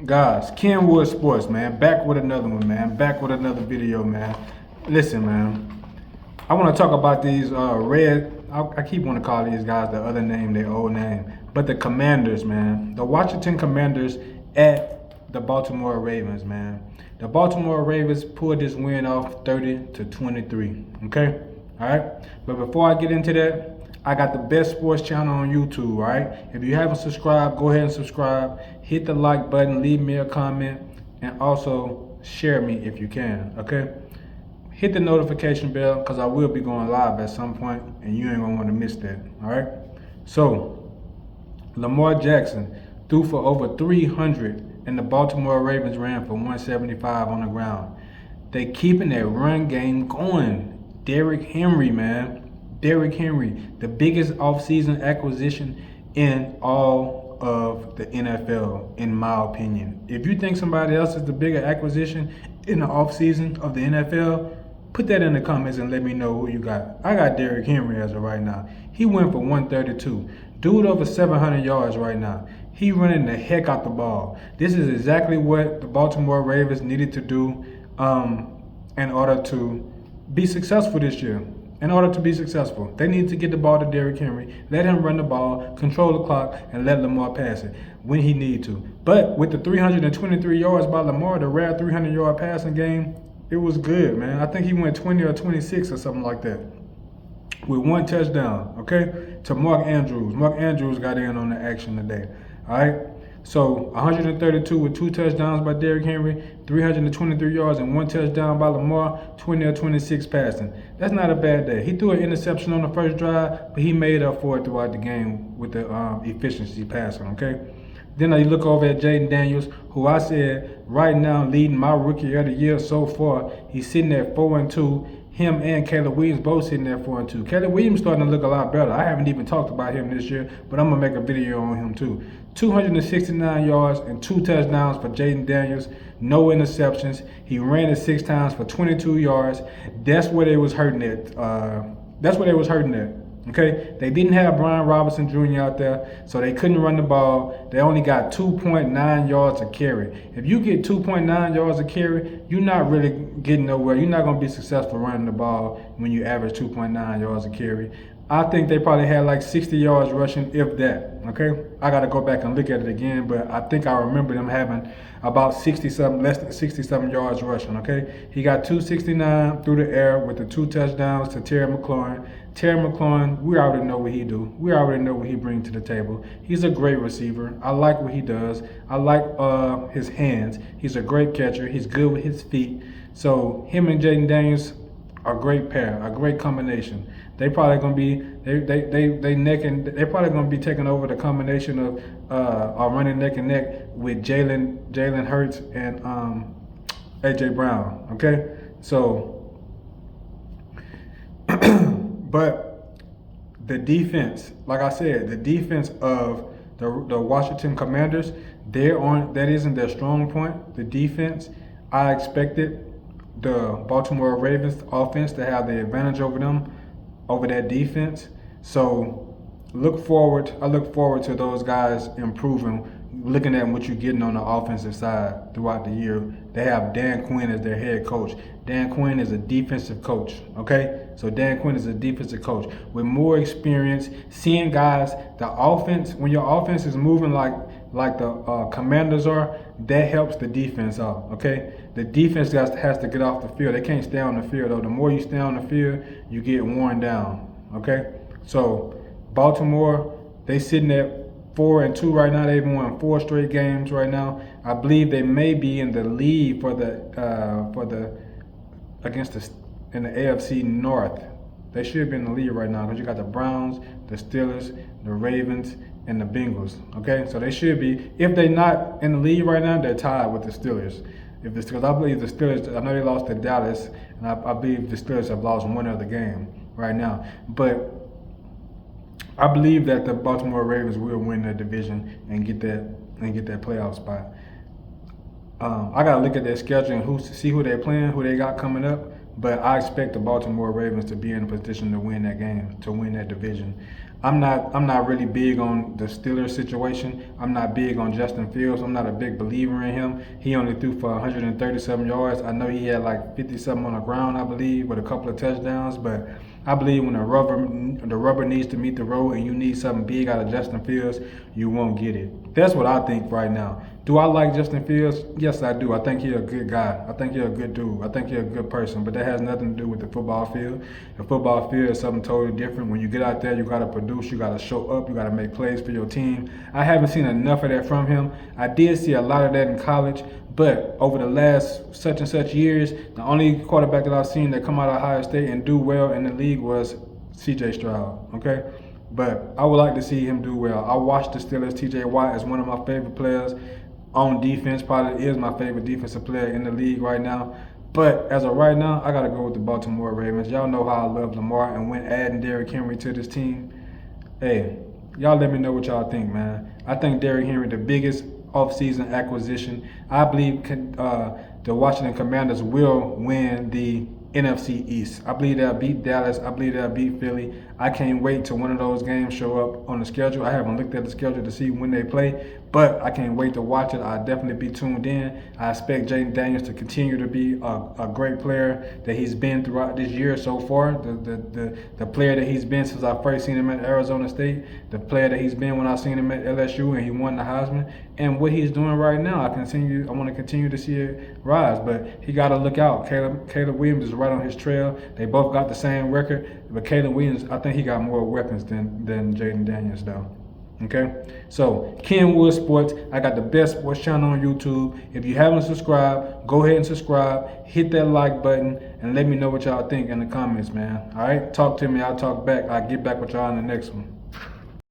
Guys, Kenwood Sports, man. Back with another one, man. Back with another video, man. Listen, man. I want to talk about these I keep wanting to call these guys the other name, their old name. But the Commanders, man. The Washington Commanders at the Baltimore Ravens, man. The Baltimore Ravens pulled this win off 30-23. Okay? Alright? But before I get into that, I got the best sports channel on YouTube, right? If you haven't subscribed, go ahead and subscribe. Hit the like button, leave me a comment, and also share me if you can, okay? Hit the notification bell because I will be going live at some point, and you ain't gonna want to miss that, all right? So, Lamar Jackson threw for over 300, and the Baltimore Ravens ran for 175 on the ground. They keeping that run game going. DERRICK Henry, man. DERRICK Henry, the biggest offseason acquisition in all of the NFL, in my opinion. If you think somebody else is the bigger acquisition in the offseason of the NFL, put that in the comments and let me know who you got. I got DERRICK Henry as of right now. He went for 132. Dude over 700 yards right now. He running the heck out the ball. This is exactly what the Baltimore Ravens needed to do in order to be successful this year. In order to be successful, they need to get the ball to DERRICK Henry, let him run the ball, control the clock, and let Lamar pass it when he need to. But with the 323 yards by Lamar, the rare 300-yard passing game, it was good, man. I think he went 20 or 26 or something like that with one touchdown, okay, to Mark Andrews. Mark Andrews got in on the action today, all right? So 132 with 2 touchdowns by DERRICK Henry, 323 yards and 1 touchdown by Lamar, 20 or 26 passing. That's not a bad day. He threw an interception on the first drive, but he made up for it throughout the game with the efficiency passing, okay? Then you look over at Jayden Daniels, who I said right now leading my rookie of the year so far. He's sitting at 4-2. Him and Caleb Williams both sitting there 4-2. Caleb Williams starting to look a lot better. I haven't even talked about him this year, but I'm going to make a video on him too. 269 yards and 2 touchdowns for Jayden Daniels. No interceptions. He ran it 6 times for 22 yards. That's where they was hurting it. Okay, they didn't have Brian Robinson Jr. out there, so they couldn't run the ball. They only got 2.9 yards a carry. If you get 2.9 yards a carry, you're not really getting nowhere. You're not going to be successful running the ball when you average 2.9 yards a carry. I think they probably had like 60 yards rushing, if that, okay? I got to go back and look at it again, but I think I remember them having about 60-something, less than 60-something yards rushing, okay? He got 269 through the air with the 2 touchdowns to Terry McLaurin. Terry McLaurin, we already know what he do. We already know what he brings to the table. He's a great receiver. I like what he does. I like his hands. He's a great catcher. He's good with his feet. So him and Jayden Daniels are a great pair, a great combination. They probably gonna be they're probably gonna be taking over the combination of running neck and neck with Jalen Hurts and AJ Brown. Okay, so but the defense, like I said, the defense of the Washington Commanders, that isn't their strong point. The defense, I expected the Baltimore Ravens offense to have the advantage over them, over that defense. So I look forward to those guys improving, looking at what you're getting on the offensive side throughout the year. They have Dan Quinn as their head coach. Dan Quinn is a defensive coach, okay? So Dan Quinn is a defensive coach with more experience, seeing guys, the offense, when your offense is moving like the Commanders are, that helps the defense out, okay? The defense has to get off the field. They can't stay on the field, though. The more you stay on the field, you get worn down, okay? So Baltimore, they sitting at 4-2 right now. They've won 4 straight games right now. I believe they may be in the lead in the AFC North. They should be in the lead right now because you got the Browns, the Steelers, the Ravens, and the Bengals. Okay, so they should be. If they're not in the lead right now, they're tied with the Steelers. Because I believe the Steelers, I know they lost to Dallas, and I believe the Steelers have lost one other game right now. But I believe that the Baltimore Ravens will win their division and get that playoff spot. I gotta look at their schedule and see who they're playing, who they got coming up. But I expect the Baltimore Ravens to be in a position to win that game, to win that division. I'm not really big on the Steelers situation. I'm not big on Justin Fields. I'm not a big believer in him. He only threw for 137 yards. I know he had like 50-something on the ground, I believe, with a couple of touchdowns. But I believe when the rubber needs to meet the road and you need something big out of Justin Fields, you won't get it. That's what I think right now. Do I like Justin Fields? Yes, I do. I think he's a good guy. I think he's a good dude. I think he's a good person. But that has nothing to do with the football field. The football field is something totally different. When you get out there, you got to produce. You got to show up. You got to make plays for your team. I haven't seen enough of that from him. I did see a lot of that in college. But over the last such and such years, the only quarterback that I've seen that come out of Ohio State and do well in the league was C.J. Stroud. Okay? But I would like to see him do well. I watched the Steelers. T.J. Watt is one of my favorite players on defense. Probably is my favorite defensive player in the league right now. But as of right now, I got to go with the Baltimore Ravens. Y'all know how I love Lamar, and when adding DERRICK Henry to this team, hey, y'all let me know what y'all think, man. I think DERRICK Henry the biggest offseason acquisition. I believe the Washington Commanders will win the NFC East. I believe they'll beat Dallas. I believe they'll beat Philly. I can't wait till one of those games show up on the schedule. I haven't looked at the schedule to see when they play, but I can't wait to watch it. I'll definitely be tuned in. I expect Jaden Daniels to continue to be a great player that he's been throughout this year so far. The player that he's been since I first seen him at Arizona State, the player that he's been when I seen him at LSU and he won the Heisman, and what he's doing right now. I want to continue to see it rise, but he got to look out. Caleb Williams is right on his trail. They both got the same record, but Caleb Williams, I think he got more weapons than Jaden Daniels though. Okay, so Kenwood Sports, I got the best sports channel on YouTube. If you haven't subscribed, go ahead and subscribe, hit that like button, and let me know what y'all think in the comments, man. All right, talk to me, I'll talk back. I'll get back with y'all in the next one.